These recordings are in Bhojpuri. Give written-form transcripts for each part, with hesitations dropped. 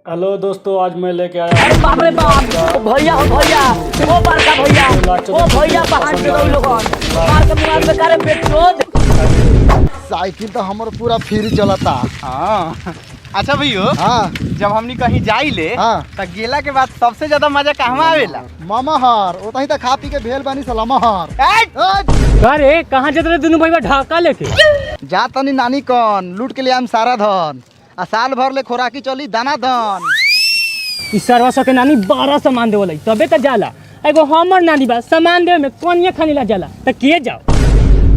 हेलो दोस्तों, आज मैं लेके आया अरे बाप रे बाप, भैया हो भैया, वो बड़का भैया, वो भैया पहाड़ पे गई लोगन मार के मुआर में करे पेट्रोल। साइकिल तो हमारे पूरा फ्री चलता। हाँ। अच्छा भैया, हाँ जब हमनी कहीं जाइले हाँ तो गेला के बाद सबसे ज्यादा मजा कहवा आवेला? मामा हार ओतही तक खा पी के भेल बानी सलामा हार। अरे कहाँ जाते रहे दोनों भैया ढाका लेके? जा तनी नानी कौन लूट के लिए हम सारा धन आ साल भर ले खोराकी चली दाना धन। इस सरवा के नानी 12 सामान देवले तबे त जाला। एगो हमर नानी बा सामान देवे में कोनिया खानी ला जाला त के जाओ?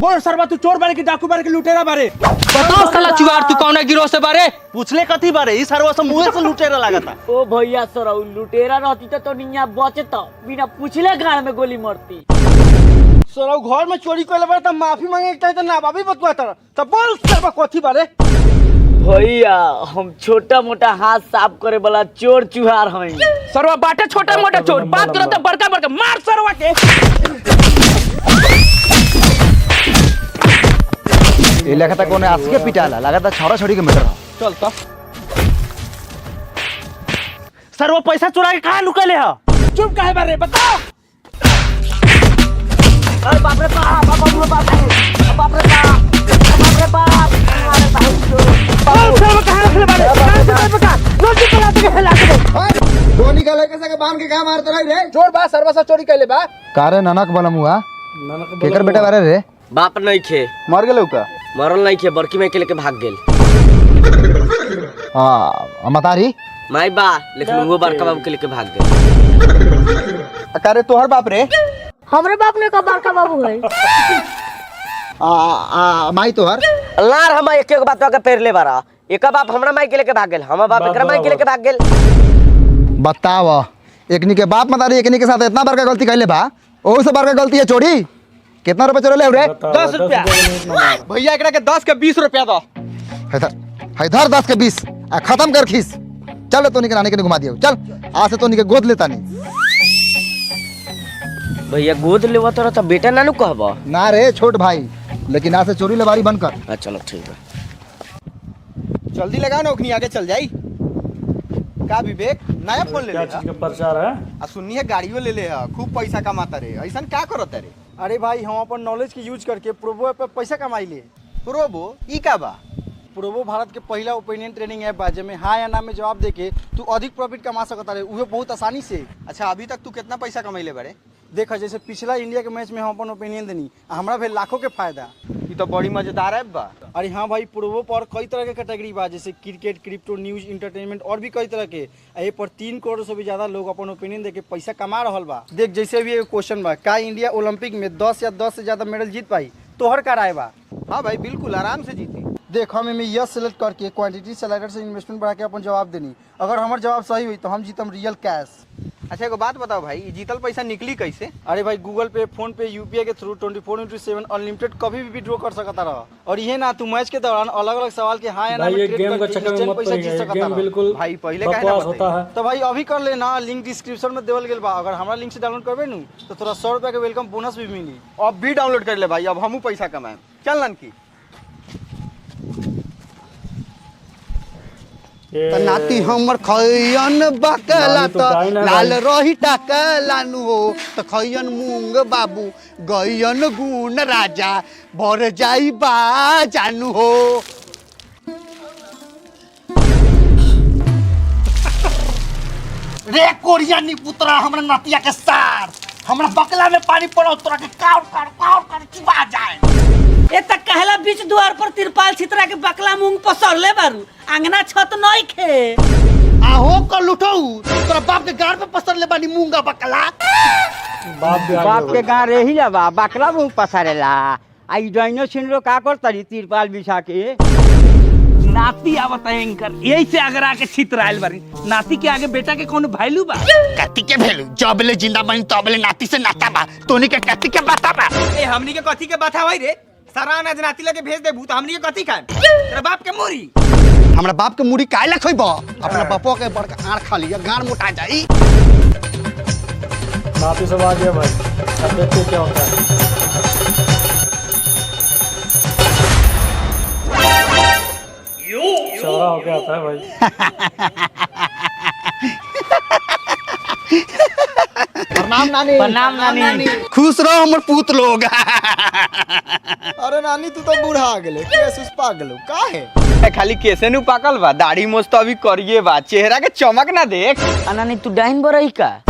बोल सरवा, तू चोर बारे की डाकू बारे की लुटेरा बारे? बताओ साला चुआर, तू कौन गिरोह से बारे? पूछले कथी बारे? ई सरवा से मुंह से लुटेरा लागता। ओ भैया सरौ लुटेरा रहती तो निया बचता, बिना पूछले गाड़ में गोली मारती। सरवा घर में चोरी कइले बारे त माफी मांगे के त ना बाबी बतवाता। त बोल सरवा कथी बारे? भैया हम छोटा मोटा हाथ साफ करे वाला चोर चुहार हई। सरवा बाटे छोटा मोटा चोर, बात करो तो बड़का बड़का मार सरवा के। ये लगता कोने आस के पिटाला, लगता छोरा छोरी के मैटर। चल त सरवा पैसा चुरा के कहां लुकले ह? चुप काहे बारे बताओ। अरे बाप रे बाप, बाप रे बाप, बाप रे बाप, बाप रे बाप, अरे बाप सरवा कहां रखले बारे? कहां से बता? रोटी पलाते के फैला के। धोनी का लेके सके बांध के कहां मारत रही रे? चोर बा, सरवा से चोरी कइले बा। कारे ननक बनमुआ केकर बेटा बारे रे? बाप नहीं खे, मर गेलौ का? मरल नहीं खे, बड़की में के लेके भाग गेल। हां मतारी माई बा, लेकिन वो बड़का बाबू के लेके भाग गेल। कारे तोहर बाप रे? हमरे बाप ने का बड़का बाबू है। माई तोहर लार हम एक एक बात के पेर ले बारा। एका बाप हमरा माई के लेके भाग गेल, हम बाप एकरा माई के लेके भाग गेल। बताव एकनी के बाप मतारी एकनी के साथ इतना बड़का गलती कैले बा, ओहू से बड़का गलती है चोरी। कितना रुपए चोरले रे? 10 रुपया। भैया एकरा के 10 के 20 रुपया दो। हैदर 10 के 20 आ खत्म कर खीस। चल तोनी के नानी के घुमा दियो, चल आज से तोनी के गोद लेता नहीं। भैया गोद लेवा तो बेटा नानू कहबा ना रे छोट भाई, लेकिन आज से चोरी लेबारी बंद कर। अच्छा चलो ठीक है। जल्दी लगाओ ना, ओखनी आगे चल जाई। का विवेक नया फोन ले क्या ले? चीज का प्रचार है? आ सुनिए गाड़ियों ले ले है, खूब पैसा कमाता रे। ऐसा क्या करत रे? अरे भाई हम अपन नॉलेज के यूज करके प्रोबो ऐप पे पैसा कमाई ले। प्रोबो ई का बा? प्रोबो भारत के पहला ओपिनियन ट्रेनिंग ऐप बा, जेमे हाँ या ना में जवाब देके तू अधिक प्रॉफिट कमा सकता रे, उहे बहुत आसानी से। अच्छा अभी तक तू कितना पैसा कमाइले बारे? देखा जैसे पिछला इंडिया के मैच में हम अपन ओपिनियन देनी, हमरा भेल लाखों के फायदा। ये तो बड़ी मजेदार ऐप बा। अरे हाँ भाई, प्रोबो पर कई तरह के कैटेगरी बा, जैसे क्रिकेट, क्रिप्टो, न्यूज, इंटरटेनमेंट और भी कई तरह के। ये पर 3 करोड़ से भी ज्यादा लोग अपन ओपिनियन देके पैसा कमा रहल बा। देख जैसे भी एक क्वेश्चन बा, का इंडिया ओलंपिक में 10 या 10 से ज्यादा मेडल जीत पाई? तोहर का राय बा? हाँ भाई बिल्कुल आराम से जीती। देख हम में यस सेलेक्ट करके क्वांटिटी स्लाइडर से इन्वेस्टमेंट बढ़ा के अपन जवाब देनी। अगर हमार जवाब सही हुई तो हम जीतम रियल कैश। अच्छा एगो बात बताओ भाई, जीतल पैसा निकली कैसे? अरे भाई गूगल पे, फोन पे, यूपीआई के थ्रू 24/7 अनलिमिटेड कभी भी विड्रॉ कर सकता रहा। और ये ना तू मैच के दौरान अलग अलग सवाल के हाँ या ना भाई में ये ट्रेड गेम का करके चक्कर में instant मत पैसा जीत पड़िए, सकता गेम रहा। बिल्कुल भाई पहले काहे ना बकवास होता बताई? है। तो भाई अभी कर लेना, लिंक डिस्क्रिप्शन में देवल गेल बा। अगर हमारा लिंक से डाउनलोड करबे नु तो तोरा 100 रुपया के वेलकम बोनस भी मिली। अब भी डाउनलोड कर ले भाई, अब हमहू पैसा कमाएं। चल ननकी नाती हमर खैयन बकला तो त ना लाल भाई। रही टकलानु हो त खैयन मूंग बाबू गैयन गुण राजा भर जाई बा जानू हो। रे कोरिया नी पुत्रा, हमरा नतिया के सार हमरा बकला में पानी पड़ो तोरा के काउर चिबा जाए। ए त कहला बीच द्वार पर तिरपाल छितरा के बकला मूंग पसरले बारू, अंगना छत नहीं खे। आहो क लुटऊ तोरा बाप के गाड़ पे पसर ले बानी मूंगा बकला। बाप के गाँव रही जाबा बकला मुँह पसारेला। आई डाइनो सिनरो का करतरी तिरपाल बिछा के। नाती आवत है इनकर, यही से अगर आके छितराइल बारी। नाती के आगे बेटा के कौन वैल्यू बा? कति के भेलू जबले जिंदा बनी तबले नाती से नाता बा, तोनी के कति के बाता बा। ए हमनी के कथी के बात है रे? सारा अनाज नाती लगे भेज देबू त हमनी के कथी खाएम? तेरा बाप के मुरी। हमरा बाप के मुड़ी काहे ला खइबो? अपना बापो के बड़का आड़ खा लिया, गान मोटा जाई। वापिस अब आ गया भाई, अब देखते क्या होता है। चौड़ा हो गया था भाई। प्रणाम नानी। प्रणाम नानी। खुश रहो हमर पूत लोग। अरे नानी तू तो बूढ़ा आ गेले, केस उस पागल का है? खाली केसे नु पाकल बा, दाढ़ी मोछ तो अभी करिए बा, चेहरा के चमक ना देख। नानी तू डाइन बरई का?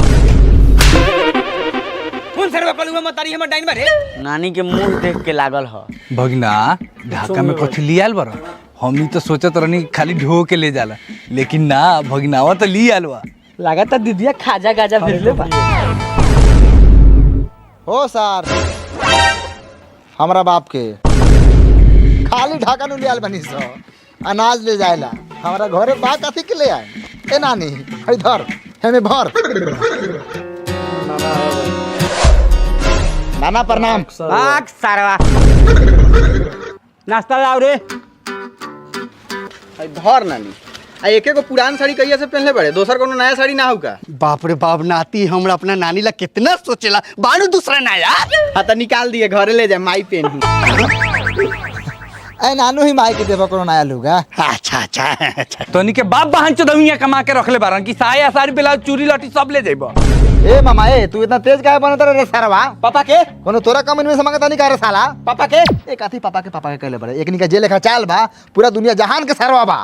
कौन सरवा कलुआ मतारी हमर डाइन बारे? नानी के मुंह देख के लागल ह। भगना ढाका में कुछ लियाल बर, हमनी तो सोचत रहनी खाली ढो के ले जाला, लेकिन ना भगनावा तो लियाल बा। लगातार दीदिया खाजा गाजा भेजले बा। हो सर हमरा बाप के खाली ढाका नु लियाल बनी सो अनाज ले जाएला, हमरा घरे बा कथी के ले आए? ए नानी इधर हमें भर। नाना प्रणाम। आग सारवा नाश्ता लाओ रे। धर नानी, आ एके को पुरान साड़ी कहिया से पहनले बड़े, दोसर कोनो नया साड़ी ना हो का? बाप रे बाप, नाती हमरा अपना नानी ला कितना सोचेला, बानू दूसरा नया। हाँ तो निकाल दिए, घरे ले जा, माई पहनी। ए नानू ही माई के देबा कोनो नया लुगा। अच्छा अच्छा अच्छा। तोनी के बाप बहन चोदविया कमा के रखले बारन कि साया साड़ी ब्लाउज चूड़ी लटी सब ले जाइबो। ए मामा ए तू इतना तेज काहे बनत रे सरवा? पापा के कोनो तोरा कमेंट में समझता नहीं का रे साला? पापा के ए कथी पापा के कहले बड़े, एकनी का जे लेखा चाल बा पूरा दुनिया जहान के सरवा बा।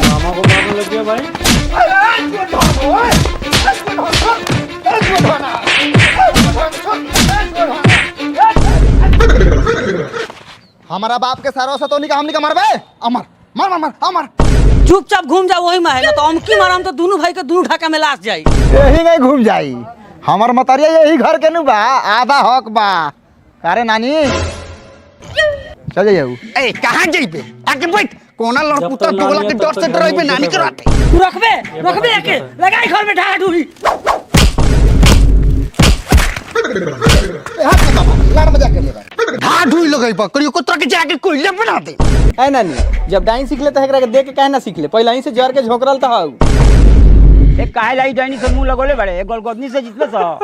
मामा को मारने लग गया भाई। हमारा बाप के सरवा से तो नहीं का हमनी का मरबे। अमर मार मार मार अमर। चुपचाप घूम जाओ वही में है ना, तो हम की मारम तो दोनों भाई के दोनों ढाका में लाश जाई। यही नहीं घूम जाई, हमर मतरिया यही घर के नु बा, आधा हक बा। अरे नानी चल जाऊ। ए कहां जइबे? आके बैठ, कोना लड़पुता दोगला के डर से डराइबे नानी के राते। तू रखबे एके लगाई घर में ढाका ढूही। ए हाथ का बाबा लाड़ मजाक कर ले बा। ढा ढुई लगाई बा, करियो कोतरा के जाके कोइले बना दे। है नानी, जब डाइन सीख ले तो एकरा के देख के काहे ना सीख ले, पहले ही से जर के झोकरल त हाउ। ए काहे लाई डाइनी से मुंह लगोले बड़े, ए गोलगोदनी से जितले स।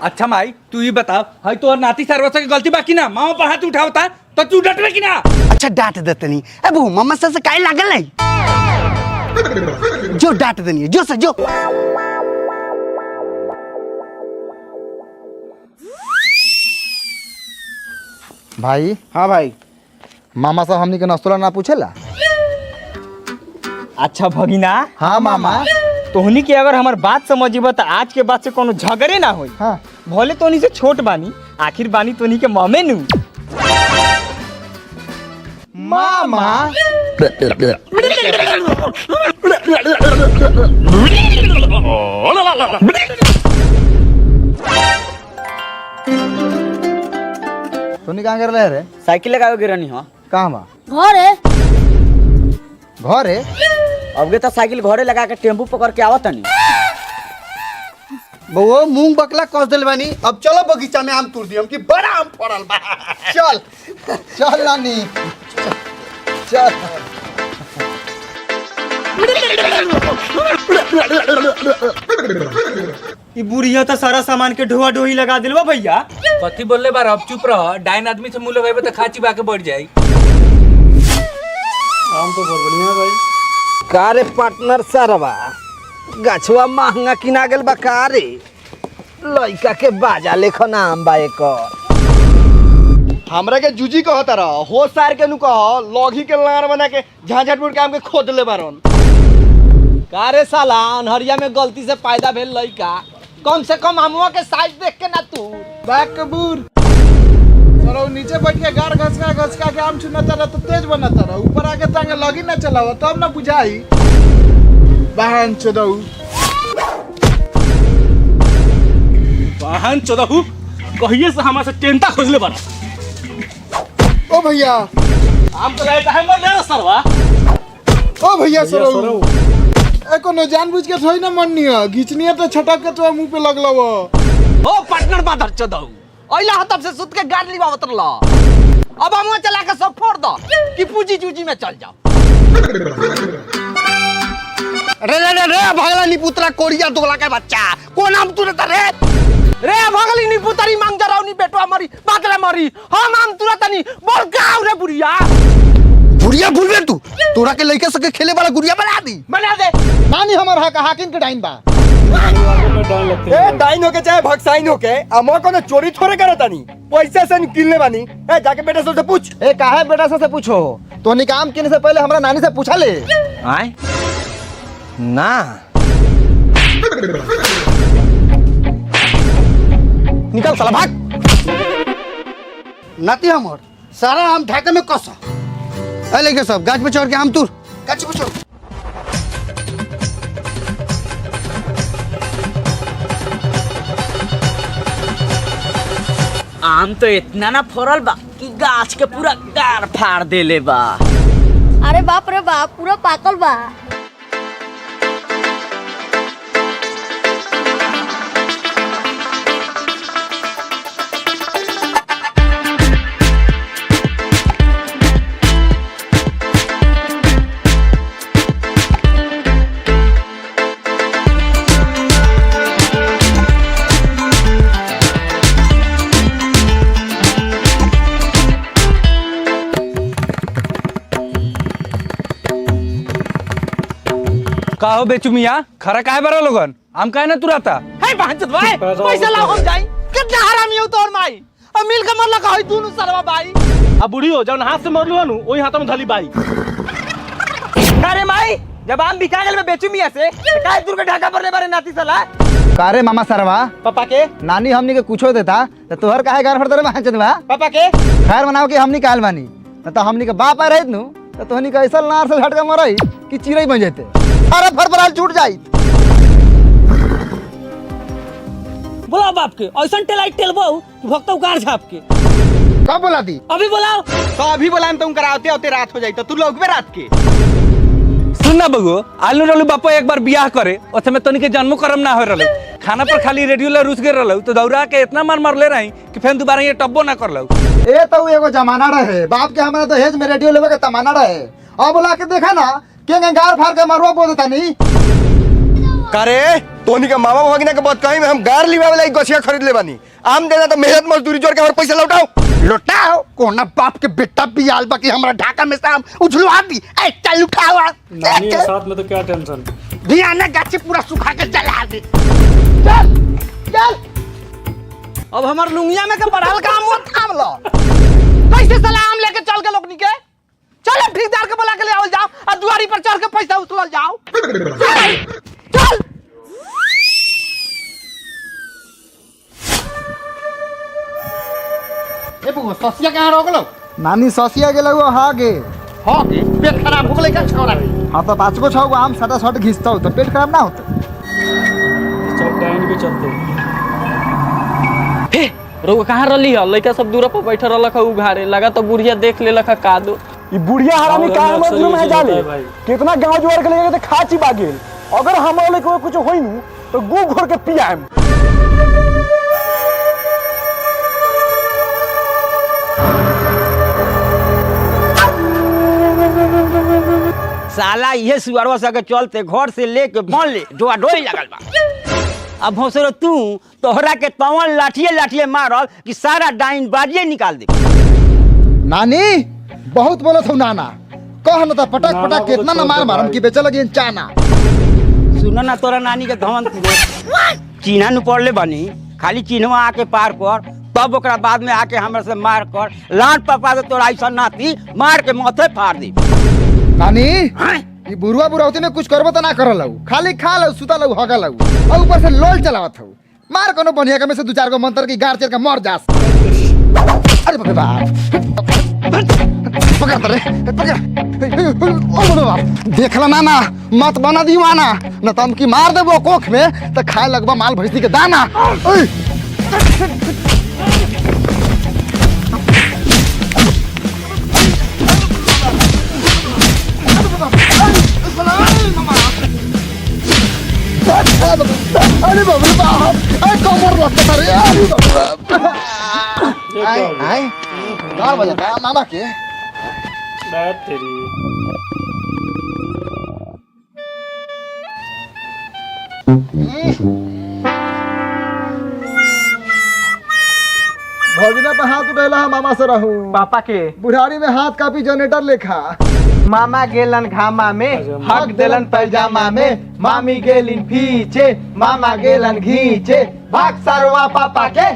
अच्छा माई तू ही बता, हाई तोहर नाती सरवसा के गलती बा कि ना? मामा पर हाथ उठावता तो तू डटबे कि ना? अच्छा डांट देतनी। ए बहू मम्मा से काहे लागल है? जो डांट देनी है, जो से जो। भाई हाँ भाई। मामा साहब हमनी के नस्तुला ना पूछेला? अच्छा भगिना, हाँ मामा। तोहनी के अगर हमार बात समझिबा तो आज के बाद से कोनो झगड़े ना होई। हाँ भले तोहनी से छोट बानी, आखिर बानी तोहनी के मामे नु। मामा तोनी कहाँ कर रहे रे? साइकिल लगावे गिरनी हो। कहाँ बा? घर है। घर है? अब तो साइकिल घरे लगा के टेम्पू पकड़ के आवत नहीं। बउआ मूंग बकला कस देल बानी, अब चलो बगीचा में आम तोड़ दियम कि बड़ा आम फड़ल बा। चल चल नानी चल। ई बुढ़िया तो सारा सामान के ढोआ ढोही लगा दिलवा भैया। कथी बोलले बार, अब चुप रह, डाइन आदमी से मुंह लगाइबे तो खाची बा के बढ़ जाई। आम तो बहुत बढ़िया है भाई। कारे पार्टनर सरवा गछवा महंगा किना गेल बा कारे, लइका के बाजा लेखन आम बा एकर। हमरा के जूजी कहता रह, हो सार के नु कह लॉगी के लार बना के झांझटपुर के आम के खोद ले बारन। कारे साला अनहरिया में गलती से पैदा भेल लइका, कम से कम हमवा के साइज देख के ना तू बैक कबूर चलो नीचे बैठ के गार घसका के आम चुनता रह तो तेज बनता रह, ऊपर आके तांगे लॉगी ना चलाओ तब ना बुझाई। बहन चोदऊ वाहन चोदहू कहिए से हमारे से टेंटा खोजले बना। ओ भैया आम तो लाए काहे मर ले सरवा। ओ भैया सरो सरो ए कोनो जानबूझ के थोड़ी ना मरनी है, घिचनी है तो छटक के तो मुंह पे लगलो। ओ पार्टनर बादर चोदऊ ओइला हतब से सुत के गाड़ी लिवावत रला, अब हमवा चला के सब फोड़ दो कि पूजी जूजी में चल जाओ। रे रे रे रे भगला निपुत्रा कोरिया दोगला के बच्चा, कौन आम तुरत रे? रे भगली नी पुतरी मांग जराव नी बेटवा मरी बाकरा मरी, हम आम तुरत नी बोल गाँव रे बुढ़िया। गुड़िया भूल गए तू? तोरा के लड़के सके खेले वाला गुड़िया बना दी। बना दे। नानी हमर हाकिम के डाइन बा। में डाल लगते ए डाइन होके चाहे भक्साइन होके अमो कोनो चोरी थोड़े करता नहीं, पैसा से निकलने बानी। ए जाके बेटा से पूछ। ए काहे बेटा से पूछो? तो निकाम किने से पहले हमरा नानी से पूछा ले। आए ना निकल साला भाग। नाती हमर सारा आम ढाका में कसा। ए लेके सब गाछ पे चढ़ के आम तोड़। गाछ पे चढ़। आम तो इतना ना फरल बा कि गाछ के पूरा गार फाड़ देले बा। अरे बाप रे बाप, पूरा पाकल बा। का हो बेचू मिया खरा काहे बरा लोगन आम काहे ना तुराता है भांचत भाई पैसा लाओ हम जाई। कितना हरामी हो तोर माई। अब मिल के मरला कहई तू सरवा भाई। आ बुढ़ी हो जौन हाथ से मरलू हनु ओही हाथ में धली बाई। अरे माई जब आम बिका गेल में बेचू मिया से काहे दूर के ढाका पर ले बारे नाती साला। कारे मामा सरवा पापा के नानी हमनी के कुछो देता तो तोहर काहे गार फड़ते रे भांचत बा। पापा के खैर बनाओ कि हमनी काल बानी न तो हमनी के बाप आ रहित नु तो तोहनी के ऐसा नार से झटका मरई कि चिड़ै बन जेते। अरे फरफराल छूट जाई। बोलाओ बाप के ऐसा टेलाई टेलबो भक्तो गार झाप के। कब बोला दी? अभी बोलाओ। तो अभी बोला तुम कराते होते रात हो जाई तो तू लोग रात के। सुन ना बगो आलू रलू बापा एक बार बियाह करे ओथे में तनी के जन्मो करम ना हो रहल खाना पर खाली रेडियो ला रुस गए रहल तो दौड़ा के इतना मार मार ले रही कि फिर दोबारा ये टब्बो ना कर लऊ। ए तो एगो जमाना रहे बाप के हमरा तो हेज में रेडियो लेवे के तमाना रहे। अब बोला के देखा ना के गार फाड़ के मरवा बोल देता नहीं। करे तोनी के मामा भगिना के बात कहीं में हम गार लिवा वाला गछिया खरीद ले बानी। आम देना तो मेहनत मजदूरी जोड़ के हमर पैसा लौटाओ। लौटाओ कोना बाप के बेटा बियाल बाकी हमरा ढाका में शाम उछलवा दी। ए चल उठावा। नानी के साथ में तो क्या टेंशन। धियाना गाछी पूरा सुखा के जला दे। चल चल अब हमार लुंगिया में के बढ़ल काम मत काम लो। कैसे सलाम लेके चल के लोगनी के चल ठेकेदार के बुला के ले आवल जाओ और दुआरी पर चढ़ के पैसा उछलल जाओ। चल ए बुआ ससिया कहां रह गेलो? नानी ससिया गेल हो हागे। हां के पेट खराब हो गेलै का छोरा? हां तो 5 गो 6 गो आम सटा सट घिसता तो पेट खराब ना होता। चल डाइन पे चलते। हे रोग कहाँ रली है लड़का सब दूर पर बैठे रहलक है उघारे लगा तो बुढ़िया देख लेलक है कादो। ई बुढ़िया हरामी काहे मजदूर में जाले कितना गांव जोड़ के लेके तो खाची बागेल। अगर हम वाले को कुछ होई नु तो गु घोर के पियाम। साला ये सुअरवा सके चलते घर से लेके बन ले डोआ डोई लगल बा। अब भोसरो तू तोहरा के तवन लाठिए लाठिए मारल कि सारा डाइन बाजिए निकाल दे। नानी बहुत बोलत हो नाना कह न तो पटक पटक कितना न मार मारम कि बेचे लगी चाना। सुनो ना तोरा नानी के धमन चिन्हा नु पड़ले बनी खाली चिन्हवा आके पार कर तब ओकरा बाद में आके हमरा से मार कर लाट पपा दे तोरा ऐसा नाती मार के माथे फाड़ दे। नानी ये बुरुआ बुरावती में कुछ करबो तो ना करल खाली खा लो सुता लो हगा लो और ऊपर से लोल चलावत हो मार कोनो बढ़िया के में से 2-4 गो मंत्र की गार चेर के मर जास। अरे बाप रे बाप पकड़ रे पकड़ ओ बाप देखला नाना मत बना दीवाना न तो हम की मार देबो कोख में तो खाए लगबा माल भैंसी के दाना। ओए अरे बाप रे बाप अरे कमर लगता रे। अरे बाप रे आई आई गाल बजाता मामा के बात तेरी। भौजिना पे हाथ उठेला मामा से रहूं पापा के बुढ़ारी में हाथ कापी जनरेटर लेखा। मामा गेलन घामा में हक देलन पैजामा में मामी गेलिन पीछे मामा गेलन घीचे भाग सरवा पापा के।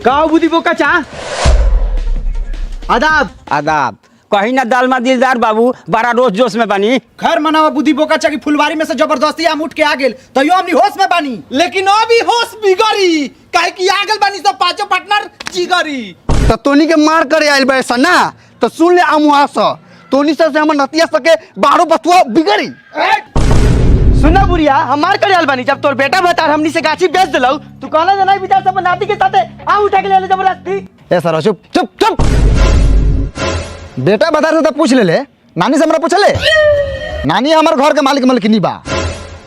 गाँव बुद्धि बोका चा आदाब आदाब। कहीं ना दाल में दिलदार बाबू बड़ा रोज जोश में बनी। घर मनावा बुद्धि बोका चा की फुलवारी में से जबरदस्ती आम उठ के आ गेल तो यो हमनी होश में बानी, लेकिन अभी होश बिगड़ी काहे कि आ गेल बानी सब पांचों पार्टनर जिगरी। तो तोनी के मार करे आइल बे सना तो सुन ले अमुआ स तोनी से हमर नतिया सके बारो बतुआ बिगड़ी। सुना बुढ़िया हमार करे आइल बानी, जब तोर बेटा बता हमनी से गाछी बेच देलौ तू कहना जना विचार सब नाती के साथे आ उठा के ले ले जबरदस्ती। ए सर चुप चुप चुप। बेटा बता तो पूछ ले नानी से हमरा पूछले। नानी हमार घर के मालिक मलकिनी बा।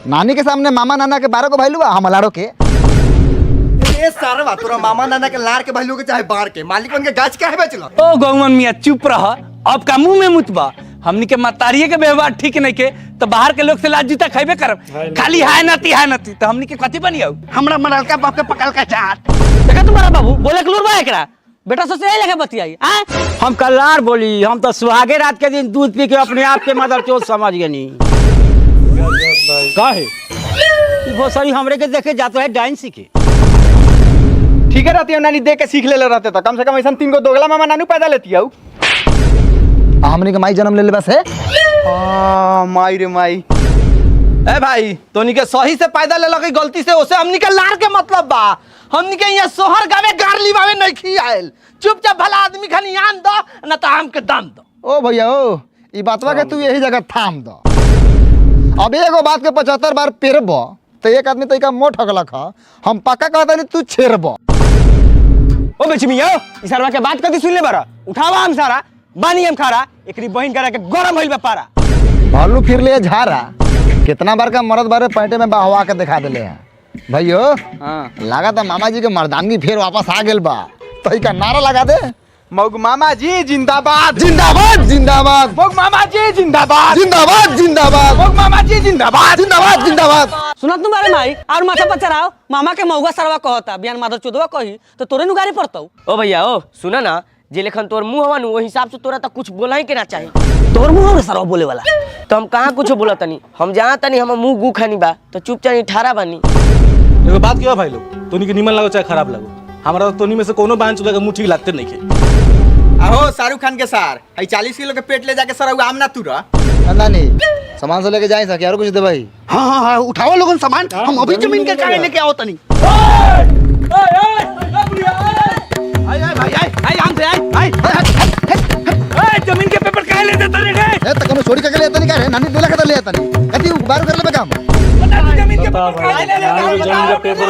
नानी के सामने मामा नाना के 12 को भाईलू बा हम लाड़ो के। ए सारवा तोरा मामा नाना के लाड़ के भाईलू के चाहे बार के मालिक बन के गाछ काहे बेचला। ओ गौमन मियाँ चुप रह, अब का मुंह में मुतबा। हमनी के मतारिये के व्यवहार ठीक नहीं के तो बाहर के लोग से लाज जूता खाइबे करब। खाली हाय नती तो हमनी के कथी बनियो। हमरा मरलका बाप के पकड़ का चाट देखा तुम्हारा बाबू बोले के लूर बा एकरा बेटा से यही लगे बतियाई। हम कल्लार बोली, हम तो सुहागे रात के दिन दूध पी के अपने आप के मदर चोट समझ गनी। काहे वो सारी हमरे के देखे जाते है डांस सीखे। ठीक है रहती है नानी देख के सीख ले रहते तो कम से कम ऐसा 3 गो दोगला मामा नानू पैदा लेती है। हमने के माई जन्म ले ले बस है। माई रे माई। ए भाई तोनी के सही से पैदा ले लगी गलती से ओसे हमनी के लार के मतलब बा। हमनी के यहाँ सोहर गावे गारली बावे नहीं खियाल। चुपचाप भला आदमी खानी आन दो न तो आम के दाम दो। ओ भैया ओ ई बातवा के तू यही जगह थाम दो। अब एगो बात के 75 बार पेरब तो एक आदमी तरीका मोट हगलक ह। हम पक्का कहता नहीं तू छेरब। ओ बेच मियाँ इस सारा के बात कथी सुन ले बारा। उठावा हम सारा बानी हम खारा एकरी बहिन करा के गरम होइल बा पारा। भालू फिर ले झारा कितना बार का मर्द बारे पैंटे में बहवा के दिखा देले हैं भैयो। लगा था मामा जी के मर्दानगी फिर वापस आ गेल बा तो का नारा लगा दे। मौग मामा जी जिंदाबाद जिंदाबाद जिंदाबाद। मौग मामा जी जिंदाबाद जिंदाबाद जिंदाबाद। मौग मामा जी जिंदाबाद जिंदाबाद जिंदाबाद। सुनत तुम्हारे माई और माथा पर चढ़ाओ मामा के मौगा सरवा कहता बियान माधव चोदवा कही तो तोरे नुगारी पड़तौ। ओ भैया ओ सुना ना जे लेखन तोर मुंह हवा नु वो हिसाब से तोरा तो कुछ बोला ही के ना चाहिए। तोर मुंह में सरवा बोले वाला तो हम कहाँ कुछ बोला तनी हम जहाँ तनी हम मुंह गु खानी बा तो चुपचाप ठाड़ा बानी। एगो बात क्या भाई लोग तोनी के निमन लागो चाहे खराब लागो हमरा तो तोनी में से कोनो बांच लगे मुंह ठीक लागते नहीं के। आहो शाहरुख खान के सार 40 किलो के पेट ले जाके सर आम ना तुरा नानी सामान से लेके जाए सके और कुछ दे भाई। हाँ हाँ उठाओ लोगन सामान हम अभी जमीन के काहे लेके आओ तनी। जमीन के पेपर काहे लेते तने रे। ए त कोनो चोरी करके ले तनी का रे नानी देला के ले तनी कति बार कर ले काम। जमीन के पेपर काहे ले जमीन का पेपर